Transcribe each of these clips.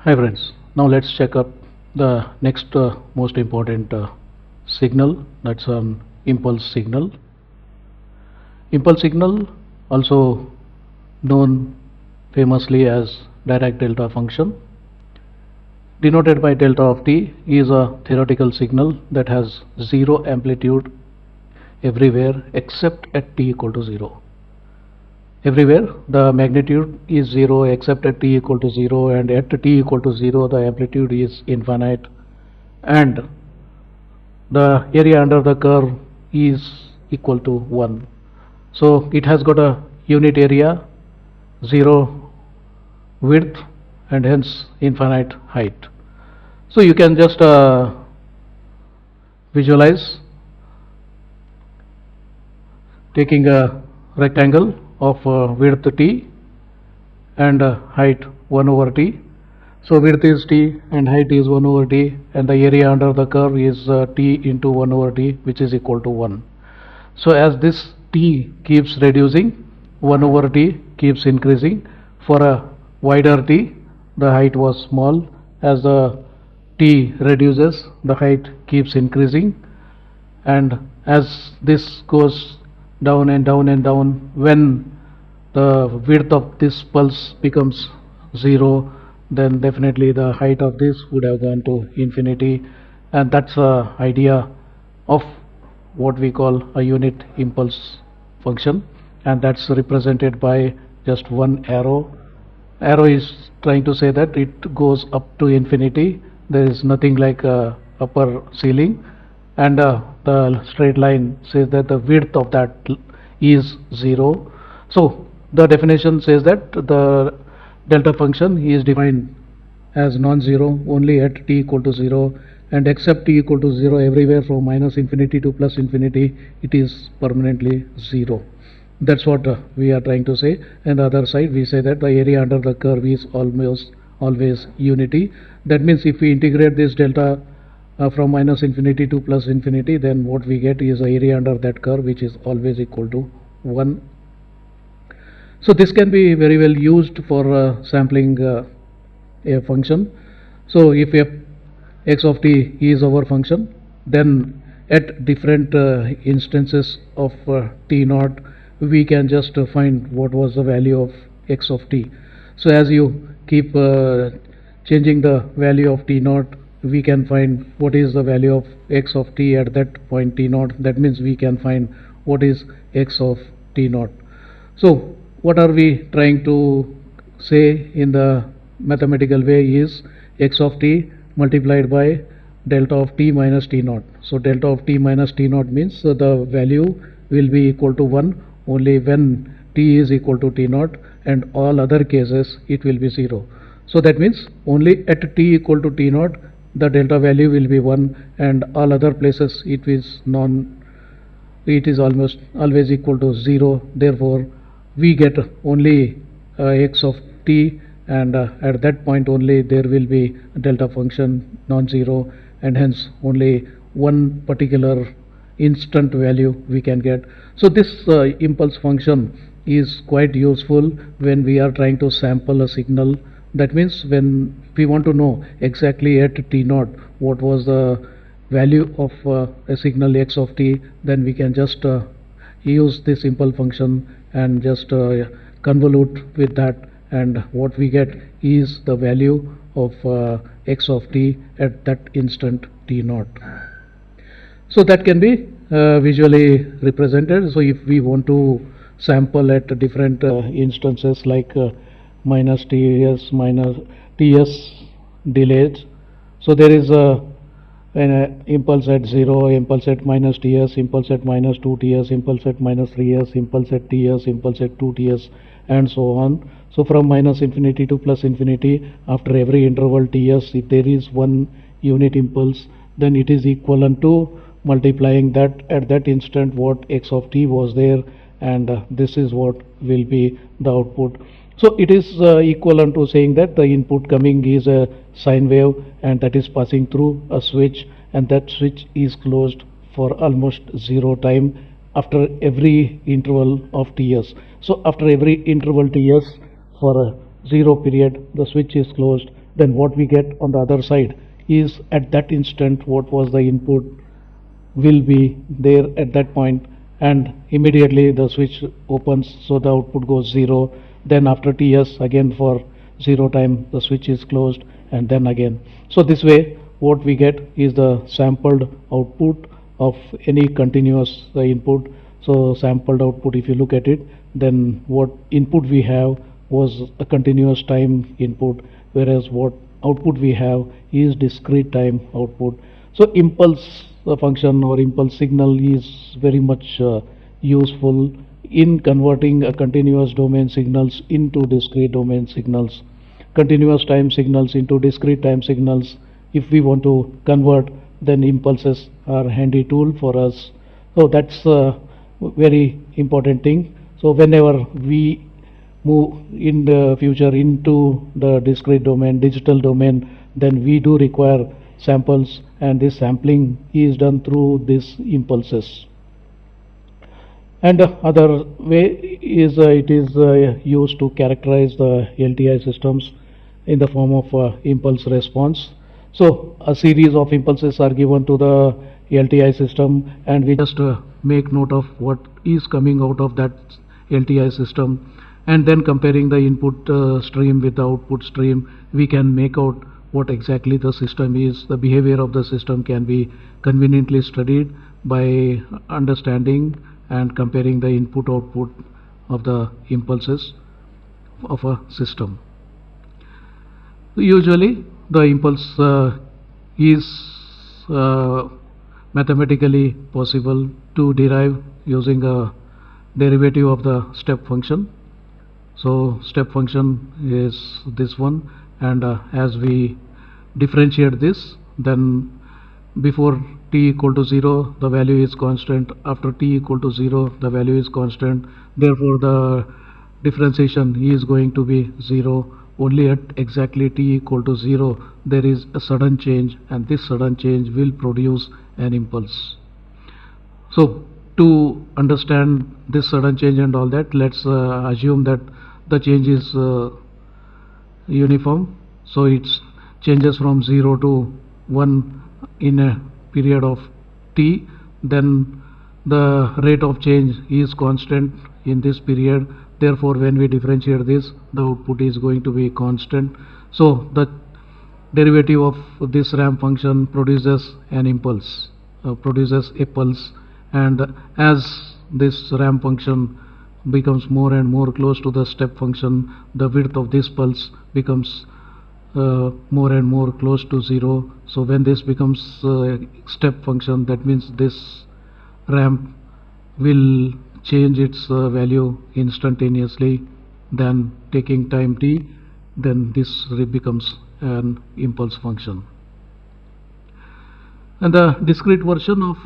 Hi friends, now let's check up the next most important signal, that's an impulse signal. Impulse signal, also known famously as Dirac delta function, denoted by delta of t, is a theoretical signal that has zero amplitude everywhere except at t equal to 0. Everywhere the magnitude is 0 except at t equal to 0, and at t equal to 0 the amplitude is infinite, and the area under the curve is equal to 1. So it has got a unit area, 0 width, and hence infinite height. So you can just visualize taking a rectangle of width t and height 1 over t. So width is t and height is 1 over t, and the area under the curve is t into 1 over t, which is equal to 1. So as this t keeps reducing, 1 over t keeps increasing. For a wider t, the height was small. As the t reduces, the height keeps increasing, and as this goes down and down and down, when the width of this pulse becomes 0, then definitely the height of this would have gone to infinity, and that's the idea of what we call a unit impulse function, and that's represented by just one arrow. Arrow is trying to say that it goes up to infinity. There is nothing like a upper ceiling, and the straight line says that the width of that is 0. So the definition says that the delta function is defined as non-zero only at t equal to 0, and except t equal to 0 everywhere from minus infinity to plus infinity it is permanently 0. That's what we are trying to say. And the other side we say that the area under the curve is almost always unity. That means if we integrate this delta from minus infinity to plus infinity, then what we get is the area under that curve, which is always equal to 1. So this can be very well used for sampling a function. So if x of t is our function, then at different instances of t naught, we can just find what was the value of x of t. So as you keep changing the value of t naught, we can find what is the value of x of t at that point t naught. That means we can find what is x of t naught. So what are we trying to say in the mathematical way is x of t multiplied by delta of t minus t naught. So delta of t minus t naught means the value will be equal to 1 only when t is equal to t naught, and all other cases it will be 0. So that means only at t equal to t naught the delta value will be 1, and all other places it is almost always equal to 0. Therefore we get only x of t, and at that point only there will be delta function non-zero, and hence only one particular instant value we can get. So this impulse function is quite useful when we are trying to sample a signal. That means when we want to know exactly at t naught what was the value of a signal x of t, then we can just use this impulse function and just convolute with that, and what we get is the value of x of t at that instant t naught. So that can be visually represented. So if we want to sample at different instances like minus ts, minus ts delays, so there is an impulse at 0, impulse at minus ts, impulse at minus 2 ts, impulse at minus 3s, impulse at ts, impulse at 2 ts, and so on. So from minus infinity to plus infinity, after every interval ts, if there is one unit impulse, then it is equivalent to multiplying that at that instant what x of t was there, and this is what will be the output. So it is equivalent to saying that the input coming is a sine wave, and that is passing through a switch, and that switch is closed for almost 0 time after every interval of ts. So after every interval ts for a 0 period, the switch is closed, then what we get on the other side is at that instant what was the input will be there at that point, and immediately the switch opens, so the output goes 0. Then after ts again for 0 time the switch is closed, and then again. So this way what we get is the sampled output of any continuous input. So sampled output, if you look at it, then what input we have was a continuous time input, whereas what output we have is discrete time output. So impulse function or impulse signal is very much useful in converting a continuous domain signals into discrete domain signals, continuous time signals into discrete time signals. If we want to convert, then impulses are a handy tool for us. So that's a very important thing. So whenever we move in the future into the discrete domain, digital domain, then we do require samples, and this sampling is done through these impulses. And the other way is it is used to characterize the LTI systems in the form of impulse response. So a series of impulses are given to the LTI system, and we just make note of what is coming out of that LTI system, and then comparing the input stream with the output stream, we can make out what exactly the system is. The behavior of the system can be conveniently studied by understanding and comparing the input output of the impulses of a system. Usually the impulse is mathematically possible to derive using a derivative of the step function. So step function is this one, and as we differentiate this, then before t equal to 0 the value is constant, after t equal to 0 the value is constant, therefore the differentiation is going to be 0. Only at exactly t equal to 0 there is a sudden change, and this sudden change will produce an impulse. So to understand this sudden change and all that, let's assume that the change is uniform. So it changes from 0 to 1 in a period of t, then the rate of change is constant in this period. Therefore when we differentiate this, the output is going to be constant. So the derivative of this ramp function produces an impulse, produces a pulse, and as this ramp function becomes more and more close to the step function, the width of this pulse becomes more and more close to 0. So when this becomes step function, that means this ramp will change its value instantaneously, then taking time t, then this becomes an impulse function. And the discrete version of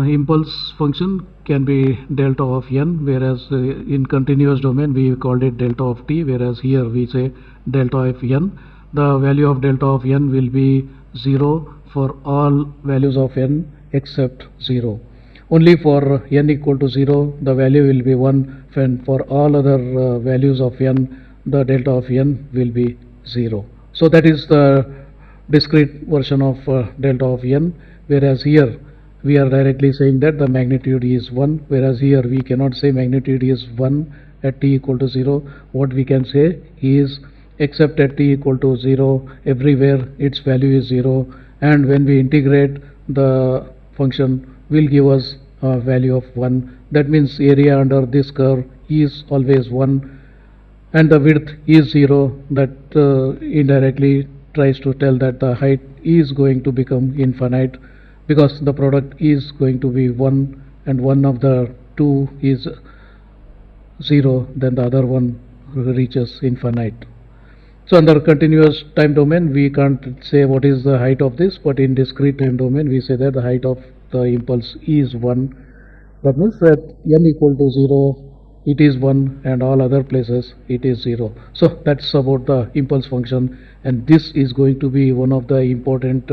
impulse function can be delta of n, whereas in continuous domain we called it delta of t, whereas here we say delta of n. The value of delta of n will be 0 for all values of n except 0. Only for n equal to 0 the value will be 1, and for all other values of n the delta of n will be 0. So that is the discrete version of delta of n, whereas here we are directly saying that the magnitude is 1, whereas here we cannot say magnitude is 1 at t equal to 0. What we can say is except at t equal to 0 everywhere its value is 0, and when we integrate the function will give us a value of 1. That means area under this curve is always 1, and the width is 0. That indirectly tries to tell that the height is going to become infinite, because the product is going to be 1 and one of the two is 0, then the other one reaches infinite. So under continuous time domain we can't say what is the height of this, but in discrete time domain we say that the height of the impulse is 1. That means that n equal to 0 it is 1, and all other places it is 0. So that's about the impulse function, and this is going to be one of the important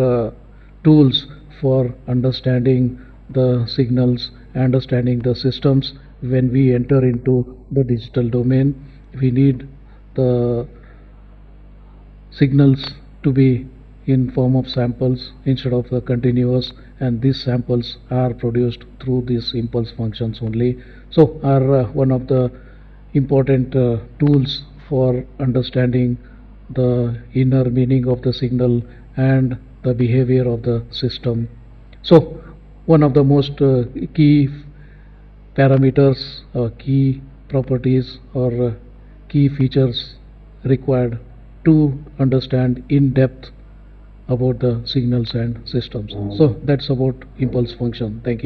tools for understanding the signals, understanding the systems. When we enter into the digital domain, we need the signals to be in form of samples instead of the continuous, and these samples are produced through these impulse functions only. So are one of the important tools for understanding the inner meaning of the signal and the behavior of the system. So one of the most key parameters or key properties or key features required to understand in depth about the signals and systems. So that's about impulse function. Thank you.